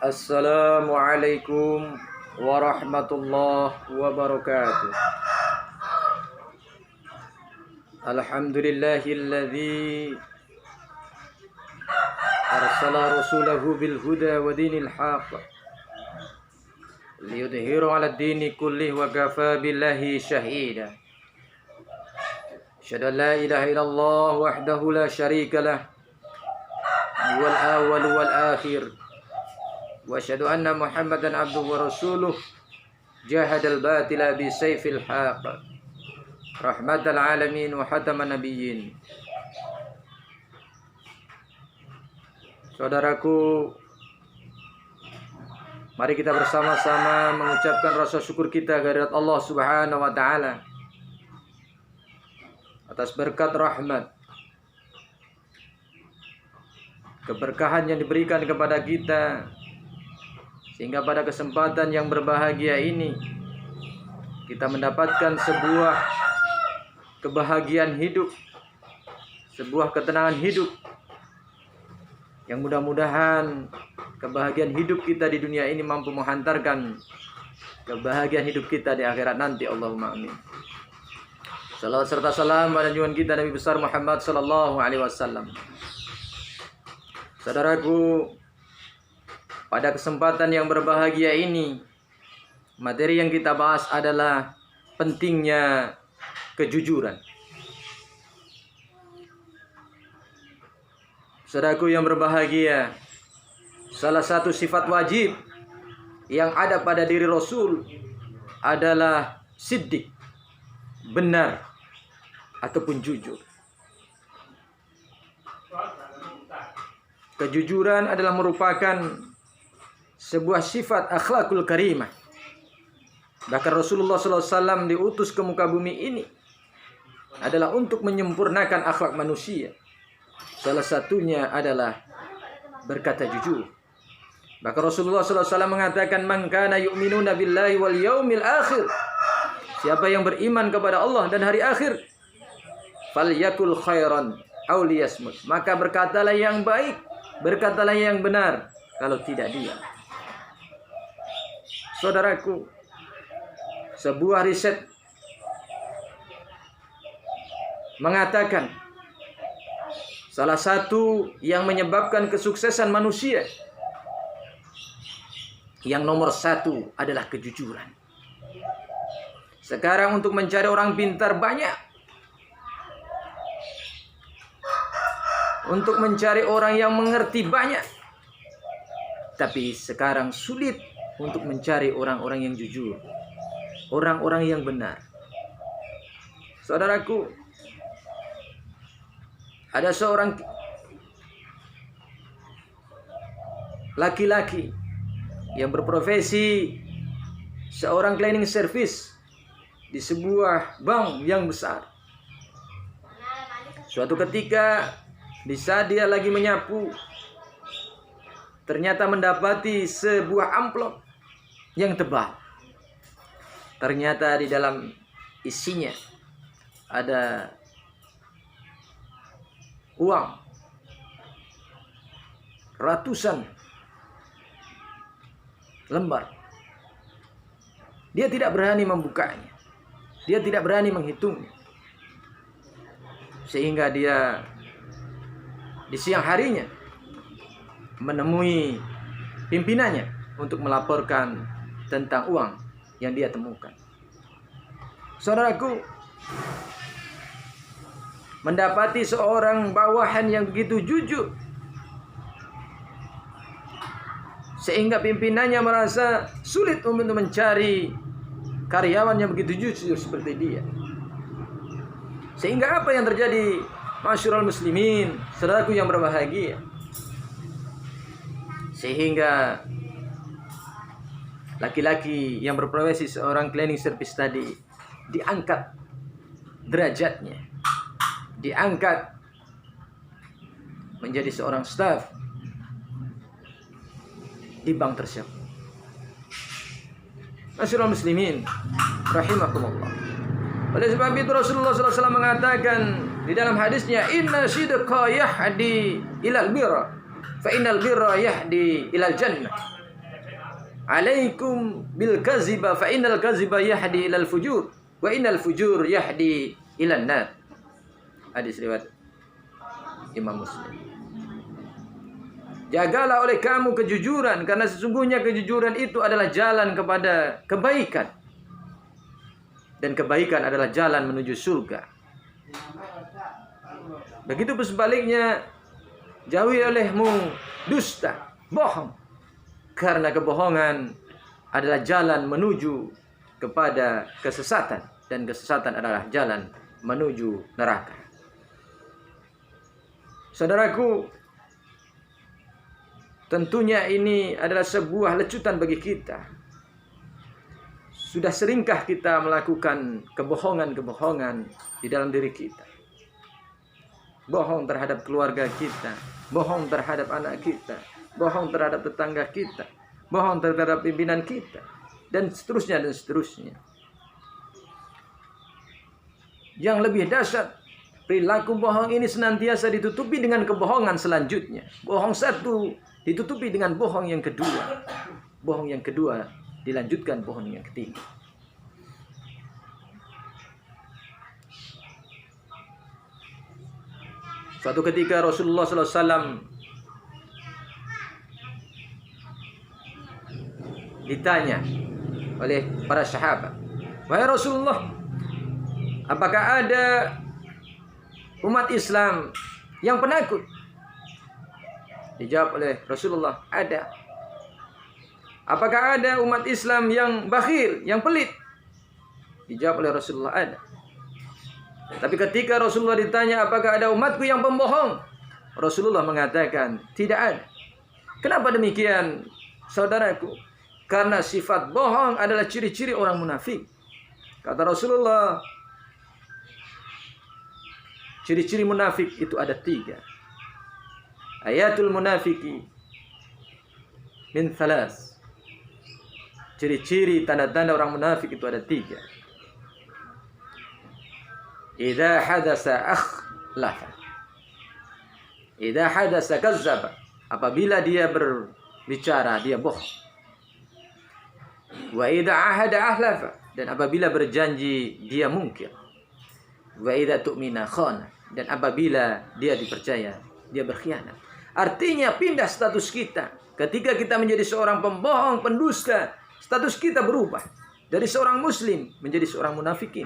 Assalamualaikum warahmatullahi wabarakatuh. Alhamdulillahilladzi arsala rasulahu bil huda wa dinil haqq liyudhiru 'ala ad-dini kullih wa kafa billahi shahida. Asyhadu an la ilaha illallah wahdahu la syarika lah wal awwal wal akhir. Wa asyhadu anna Muhammadan abduhu wa rasuluh jahadal batila bi sayfil haqq rahmatal alamin wa hataman nabiyyin. Saudaraku, mari kita bersama-sama mengucapkan rasa syukur kita kehadirat Allah Subhanahu wa taala atas berkat rahmat, keberkahan yang diberikan kepada kita, sehingga pada kesempatan yang berbahagia ini kita mendapatkan sebuah kebahagiaan hidup, sebuah ketenangan hidup, yang mudah-mudahan kebahagiaan hidup kita di dunia ini mampu menghantarkan kebahagiaan hidup kita di akhirat nanti. Allahumma amin. Salawat serta salam pada junjungan kita Nabi besar Muhammad sallallahu alaihi wasallam. Saudaraku, pada kesempatan yang berbahagia ini, materi yang kita bahas adalah pentingnya kejujuran. Saudaraku yang berbahagia, salah satu sifat wajib yang ada pada diri Rasul adalah siddiq, benar ataupun jujur. Kejujuran adalah merupakan sebuah sifat akhlakul karimah. Bahkan Rasulullah SAW diutus ke muka bumi ini adalah untuk menyempurnakan akhlak manusia. Salah satunya adalah berkata jujur. Bahkan Rasulullah SAW mengatakan, "Man kana yu'minuna billahi wal yaumil akhir." Siapa yang beriman kepada Allah dan hari akhir, falyakul khairan aw liyasmut. Maka berkatalah yang baik, berkatalah yang benar, kalau tidak diam. Saudaraku, sebuah riset mengatakan salah satu yang menyebabkan kesuksesan manusia yang nomor satu adalah kejujuran. Sekarang untuk mencari orang pintar banyak, untuk mencari orang yang mengerti banyak, tapi sekarang sulit untuk mencari orang-orang yang jujur, orang-orang yang benar. Saudaraku, ada seorang laki-laki yang berprofesi seorang cleaning service di sebuah bank yang besar. Suatu ketika di saat dia lagi menyapu, ternyata mendapati sebuah amplop yang tebal. Ternyata di dalam isinya ada uang ratusan lembar. Dia tidak berani membukanya, dia tidak berani menghitungnya, sehingga dia di siang harinya menemui pimpinannya untuk melaporkan tentang uang yang dia temukan. Saudaraku, mendapati seorang bawahan yang begitu jujur, sehingga pimpinannya merasa sulit untuk mencari karyawan yang begitu jujur seperti dia. Sehingga apa yang terjadi, masyarul muslimin, saudaraku yang berbahagia, sehingga laki-laki yang berprofesi seorang cleaning service tadi diangkat derajatnya, diangkat menjadi seorang staf di bank tersebut. Masyarul muslimin rahimakumullah. Oleh sebab itu Rasulullah SAW mengatakan di dalam hadisnya, "Inna sidqa yahdi ilal birra, fa innal birra yahdi ilal jannah." Alaikum bil kaziba fa innal kaziba yahdi ilal fujur wa innal fujur yahdi ilan nar. Hadis riwayat Imam Muslim. Jagalah oleh kamu kejujuran, karena sesungguhnya kejujuran itu adalah jalan kepada kebaikan. Dan kebaikan adalah jalan menuju surga. Begitu sebaliknya, jauhi olehmu dusta, bohong. Karena kebohongan adalah jalan menuju kepada kesesatan. Dan kesesatan adalah jalan menuju neraka. Saudaraku, tentunya ini adalah sebuah lecutan bagi kita. Sudah seringkah kita melakukan kebohongan-kebohongan di dalam diri kita? Bohong terhadap keluarga kita, bohong terhadap anak kita, bohong terhadap tetangga kita, bohong terhadap pimpinan kita, dan seterusnya dan seterusnya. Yang lebih dahsyat, perilaku bohong ini senantiasa ditutupi dengan kebohongan selanjutnya. Bohong satu ditutupi dengan bohong yang kedua. Bohong yang kedua dilanjutkan bohong yang ketiga. Suatu ketika Rasulullah SAW ditanya oleh para sahabat, "Wahai Rasulullah, apakah ada umat Islam yang penakut?" Dijawab oleh Rasulullah, "Ada." "Apakah ada umat Islam yang bakhil, yang pelit?" Dijawab oleh Rasulullah, "Ada." Tapi ketika Rasulullah ditanya, "Apakah ada umatku yang pembohong?" Rasulullah mengatakan, "Tidak ada." Kenapa demikian, saudaraku? Karena sifat bohong adalah ciri-ciri orang munafik. Kata Rasulullah, ciri-ciri munafik itu ada 3. Ayatul munafiki min 3. Ciri-ciri tanda-tanda orang munafik itu ada 3. Idza hadasa akhlafa. Idza hadasa kazzaba. Apabila dia berbicara, dia bohong. Wa idza ahada ahlafa. Dan apabila berjanji, dia mungkir. Wa idza tu'mina khana. Dan apabila dia dipercaya, dia berkhianat. Artinya pindah status kita. Ketika kita menjadi seorang pembohong, pendusta, status kita berubah dari seorang muslim menjadi seorang munafikin.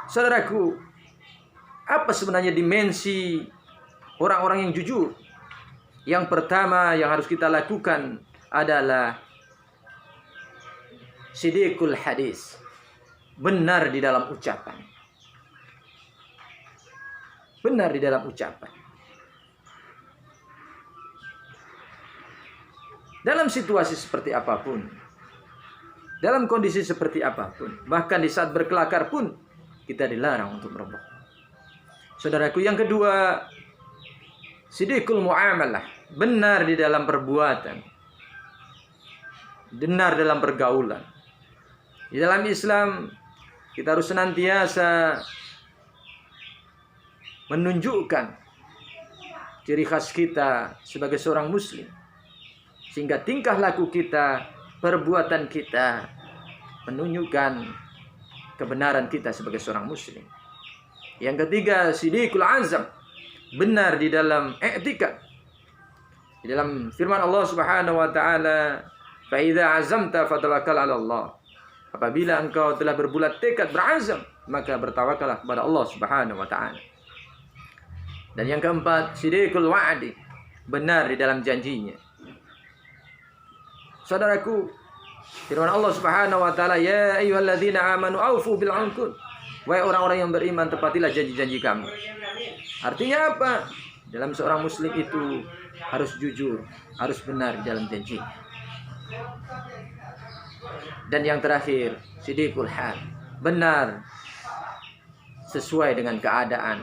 Saudaraku, apa sebenarnya dimensi orang-orang yang jujur? Yang pertama yang harus kita lakukan adalah siddiqul hadis. Benar di dalam ucapan. Benar di dalam ucapan. Dalam situasi seperti apapun, dalam kondisi seperti apapun, bahkan di saat berkelakar pun, kita dilarang untuk berbohong. Saudaraku, yang kedua, siddiqul muamalah. Benar di dalam perbuatan. Benar dalam pergaulan. Di dalam Islam, kita harus senantiasa menunjukkan ciri khas kita sebagai seorang muslim. Sehingga tingkah laku kita, perbuatan kita menunjukkan kebenaran kita sebagai seorang muslim. Yang ketiga, siddiqul azam. Benar di dalam i'tikad. Di dalam firman Allah Subhanahu wa taala, "Fa idza azamta fatawakkal 'ala Allah." Apabila engkau telah berbulat tekad, berazam, maka bertawakallah kepada Allah Subhanahu wa taala. Dan yang keempat, siddiqul wa'di. Benar di dalam janjinya. Saudaraku, firman Allah Subhanahu wa taala, "Ya ayyuhalladzina amanu aufu bil 'uqud." Wahai orang-orang yang beriman, tepatilah janji-janji kamu. Artinya apa? Dalam seorang muslim itu harus jujur, harus benar dalam janji. Dan yang terakhir, siddiqul hal. Benar sesuai dengan keadaan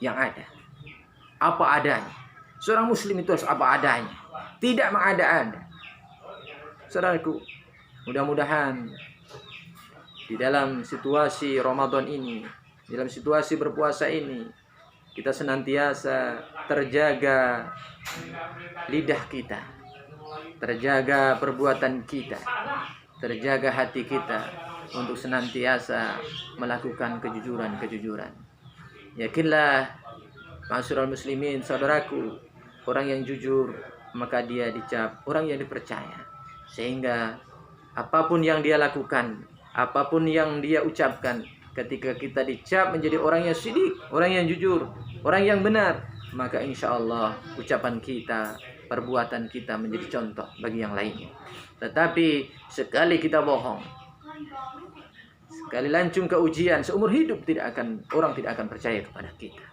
yang ada. Apa adanya. Seorang muslim itu harus apa adanya, tidak mengada-ada. Saudaraku, mudah-mudahan di dalam situasi Ramadan ini, di dalam situasi berpuasa ini, kita senantiasa terjaga lidah kita, terjaga perbuatan kita, terjaga hati kita untuk senantiasa melakukan kejujuran. Yakinlah, ma'asyiral muslimin, saudaraku, orang yang jujur maka dia dicap orang yang dipercaya. Sehingga apapun yang dia lakukan, apapun yang dia ucapkan, ketika kita dicap menjadi orang yang sidik, orang yang jujur, orang yang benar, maka insya Allah ucapan kita, perbuatan kita menjadi contoh bagi yang lainnya. Tetapi sekali kita bohong, sekali lancung ke ujian, seumur hidup orang tidak akan percaya kepada kita.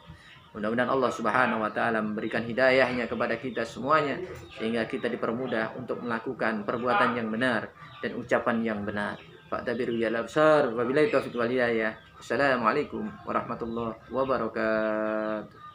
Mudah-mudahan Allah Subhanahu wa taala memberikan hidayahnya kepada kita semuanya, sehingga kita dipermudah untuk melakukan perbuatan yang benar dan ucapan yang benar. Fa'tabiru ya labsar, wabillahi taufiq wal hidayah. Assalamualaikum warahmatullahi wabarakatuh.